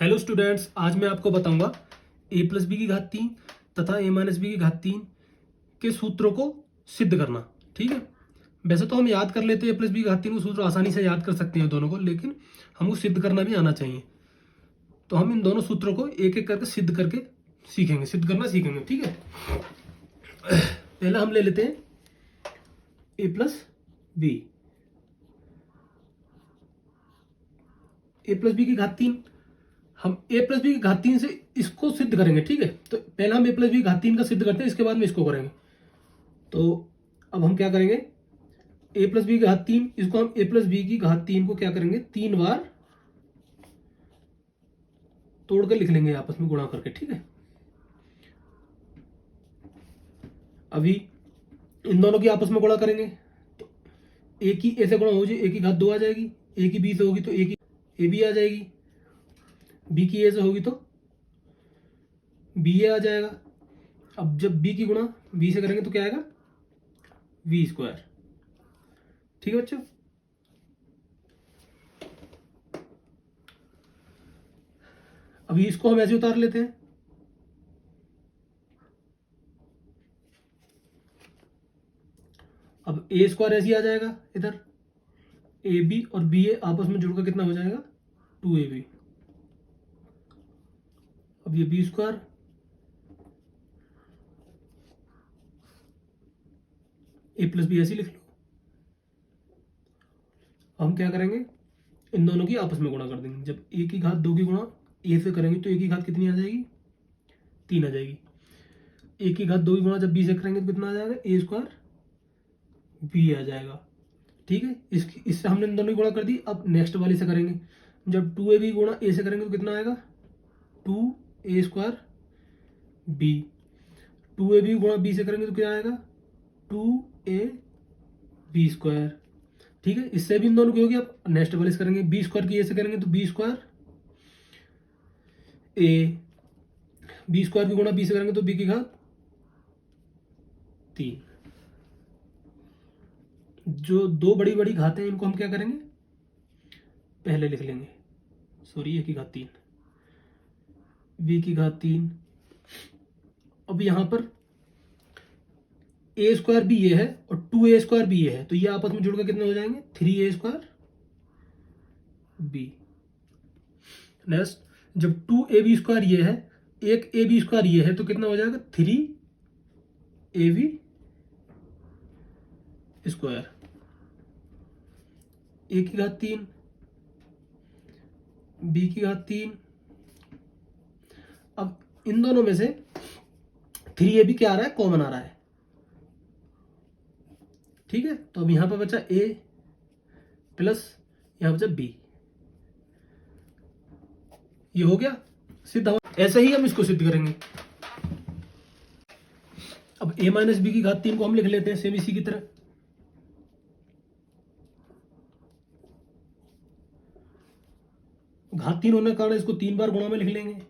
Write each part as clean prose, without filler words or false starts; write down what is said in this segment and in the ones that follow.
Hello students, आज मैं आपको बताऊंगा a प्लस बी की घात 3 तथा a माइनस बी की घात 3 के सूत्रों को सिद्ध करना। ठीक है, वैसे तो हम याद कर लेते हैं a प्लस बी की घात 3 को सूत्र आसानी से याद कर सकते हैं दोनों को, लेकिन हमको सिद्ध करना भी आना चाहिए। तो हम इन दोनों सूत्रों को एक एक करके सिद्ध करके सीखेंगे, सिद्ध करना सीखेंगे। ठीक है, पहला हम ले लेते हैं a plus B. a plus B की घात 3, हम a प्लस बी की घात 3 से इसको सिद्ध करेंगे। ठीक है, तो पहला हम a प्लस बी की घात 3 का सिद्ध करते हैं, इसके बाद में इसको करेंगे। तो अब हम क्या करेंगे, a प्लस बी की घात 3, इसको हम a प्लस बी की घात 3 को क्या करेंगे, 3 बार तोड़कर लिख लेंगे आपस में गुणा करके। ठीक है, अभी इन दोनों की आपस में गुणा करेंगे तो a की a से गुणा हो जाए, a की घात 2 आ जाएगी, a की b से होगी तो a की a b आ जाएगी, b की a से होगी तो b a आ जाएगा। अब जब b की गुणा b से करेंगे तो क्या आएगा, v स्क्वायर। ठीक है बच्चों, अभी इसको हम ऐसे उतार लेते हैं। अब a स्क्वायर ऐसे ही आ जाएगा, इधर ए बी और बी ए आपस में जुड़कर कितना हो जाएगा, 2ab। अब ये बी स्क्वायर, ए प्लस बी ऐसे लिख लो। हम क्या करेंगे, इन दोनों की आपस में गुणा कर देंगे। जब ए की घात 2 की गुणा ए से करेंगे तो ए की घात कितनी आ जाएगी, 3 आ जाएगी। ए की घात 2 की गुणा जब बी से करेंगे तो कितना आ जाएगा, ए स्क्वायर बी आ जाएगा। ठीक है, इससे हमने इन दोनों की गुणा कर दी। अब नेक्स्ट वाली से करेंगे, जब 2ab गुणा ए से करेंगे तो कितना आएगा, 2a स्क्वायर बी। 2ab गुणा बी से करेंगे तो क्या आएगा, 2ab स्क्वायर। ठीक है, इससे भी इन दोनों की होगी। अब नेक्स्ट वाले से करेंगे, बी स्क्वायर की ए से करेंगे तो बी स्क्वायर ए, बी स्क्वायर की गुणा बी से करेंगे तो बी की घात 3। जो दो बड़ी बड़ी घातें हैं इनको हम क्या करेंगे, पहले लिख लेंगे। सॉरी, ए की घात 3, बी की घात 3। अब यहां पर ए स्क्वायर भी ये है और 2a स्क्वायर भी ये है, तो ये आपस में जुड़कर कितने हो जाएंगे, 3a स्क्वायर बी। नेक्स्ट, जब 2ab स्क्वायर ये है, एक ab स्क्वायर ये है, तो कितना हो जाएगा, 3ab स्क्वायर। ए की घात 3, बी की घात 3। अब इन दोनों में से 3ab क्या आ रहा है, कॉमन आ रहा है। ठीक है, तो अब यहां पर बचा a प्लस यहां बचा b, ये हो गया सिद्ध। ऐसे ही हम इसको सिद्ध करेंगे। अब a माइनस बी की घात 3 को हम लिख लेते हैं सेम इसी की तरह। घात 3 होने के कारण इसको 3 बार गुणा में लिख लेंगे।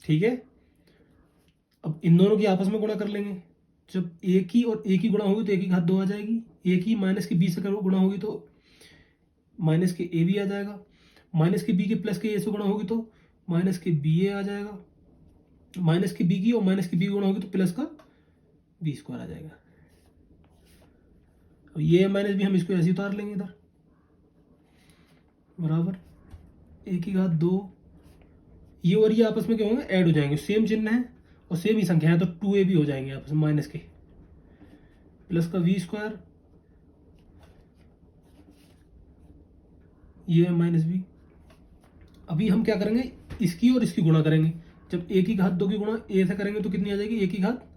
ठीक है, अब इन दोनों की आपस में गुणा कर लेंगे। जब ए की और ए की गुणा होगी तो ए की घात 2 आ जाएगी, ए की माइनस की बी से गुणा होगी तो माइनस के ए बी आ जाएगा, माइनस की बी के प्लस के ए से गुणा होगी तो माइनस के बी ए आ जाएगा, माइनस की बी की और माइनस की बी गुणा होगी तो प्लस का बी स्क्वायर आ जाएगा। अब ये माइनस बी हम इसको ऐसे उतार लेंगे इधर, बराबर ए की घात 2, ये और ये आपस में क्या होंगे, ऐड हो जाएंगे। सेम चिन्ह है और सेम ही संख्या है तो 2ab हो जाएंगे आपस में, माइनस के प्लस का v स्क्वायर, ये है माइनस बी। अभी हम क्या करेंगे, इसकी और इसकी गुणा करेंगे। जब a की घात 2 की गुणा a से करेंगे तो कितनी आ जाएगी, a की घात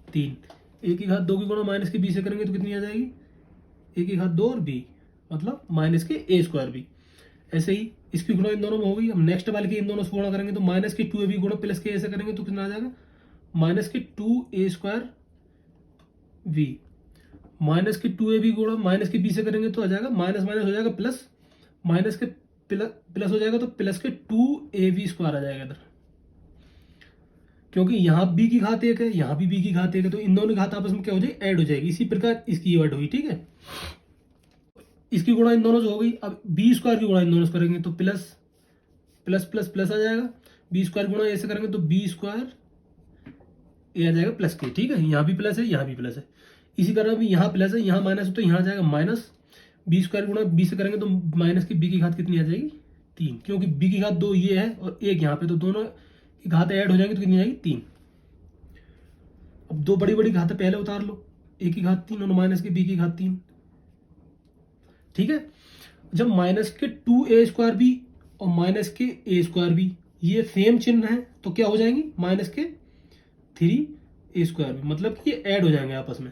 3। a की घात 2 की गुणा माइनस के b से करेंगे तो कितनी आ जाएगी, a की घात 2 और b, मतलब माइनस के a स्क्वायर b। ऐसे ही इसकी गुणा इन दोनों में होगी। हम नेक्स्ट वाले की इन दोनों से गुणा करेंगे तो माइनस के 2ab गुणा प्लस के a से करेंगे तो कितना आ जाएगा, माइनस के 2a स्क्वायर v। माइनस के 2ab गुणा माइनस के b से करेंगे तो आ जाएगा, माइनस माइनस हो जाएगा प्लस, माइनस के प्लस हो जाएगा तो प्लस के 2ab स्क्वायर आ जाएगा इधर। क्योंकि यहाँ b की घात 1 है, यहाँ भी b की घात 1 है, तो इन दोनों की घात आपस में क्या हो जाएगी, ऐड हो जाएगी। इसी प्रकार इसकी ये वर्ड हुई, ठीक है। इसकी गुणा इन दोनों से हो गई। अब बी स्क्वायर की गुणा इन दोनों से करेंगे तो प्लस प्लस प्लस प्लस आ जाएगा। बी स्क्वायर गुणा ऐसे करेंगे तो बी स्क्वायर ये आ जाएगा प्लस के, ठीक है। यहाँ भी प्लस है, यहाँ भी प्लस है। इसी तरह भी यहाँ प्लस है, यहाँ माइनस है, तो यहाँ आ जाएगा माइनस। बी स्क्वायर गुणा बी से करेंगे तो माइनस की बी की घात कितनी आ जाएगी, 3, क्योंकि बी की घात 2 ये है और 1 यहाँ पे, तो दोनों की घात ऐड हो जाएंगी तो कितनी आ जाएगी, 3। अब दो बड़ी बड़ी घातें पहले उतार लो, ए की घात 3 और माइनस की बी की घात 3, ठीक है। जब माइनस के 2a स्क्वायर बी और माइनस के a स्क्वायर बी ये सेम चिन्ह है तो क्या हो जाएंगी, माइनस के 3a स्क्वायर बी, मतलब कि ये ऐड हो जाएंगे आपस में।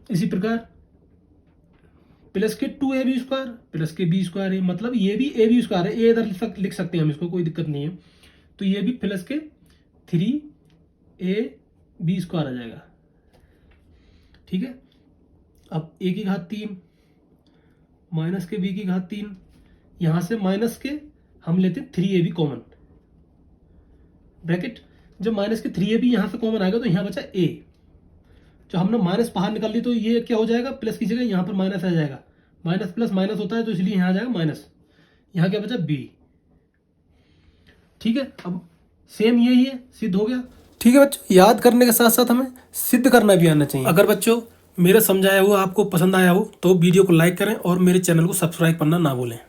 इसी प्रकार प्लस के 2ab स्क्वायर प्लस के b स्क्वायर है, मतलब ये भी ab स्क्वायर है, ए इधर लिख सकते हैं हम इसको, कोई दिक्कत नहीं है। तो ये भी प्लस के 3ab स्क्वायर आ जाएगा, ठीक है। अब a की घात 3 माइनस के b की घात 3, यहां से माइनस के हम लेते हैं 3ab कॉमन ब्रैकेट। जब माइनस के 3ab यहां से कॉमन आएगा तो यहां बचा a, जो हमने माइनस बाहर निकाल ली तो ये क्या हो जाएगा, प्लस की जगह यहां पर माइनस आ जाएगा। माइनस प्लस माइनस होता है तो इसलिए यहां आ जाएगा माइनस, यहां क्या बचा b, ठीक है। अब सेम यही है, सिद्ध हो गया, ठीक है बच्चों। याद करने के साथ साथ हमें सिद्ध करना भी आना चाहिए। अगर बच्चों मेरा समझाया हुआ आपको पसंद आया हो तो वीडियो को लाइक करें और मेरे चैनल को सब्सक्राइब करना ना भूलें।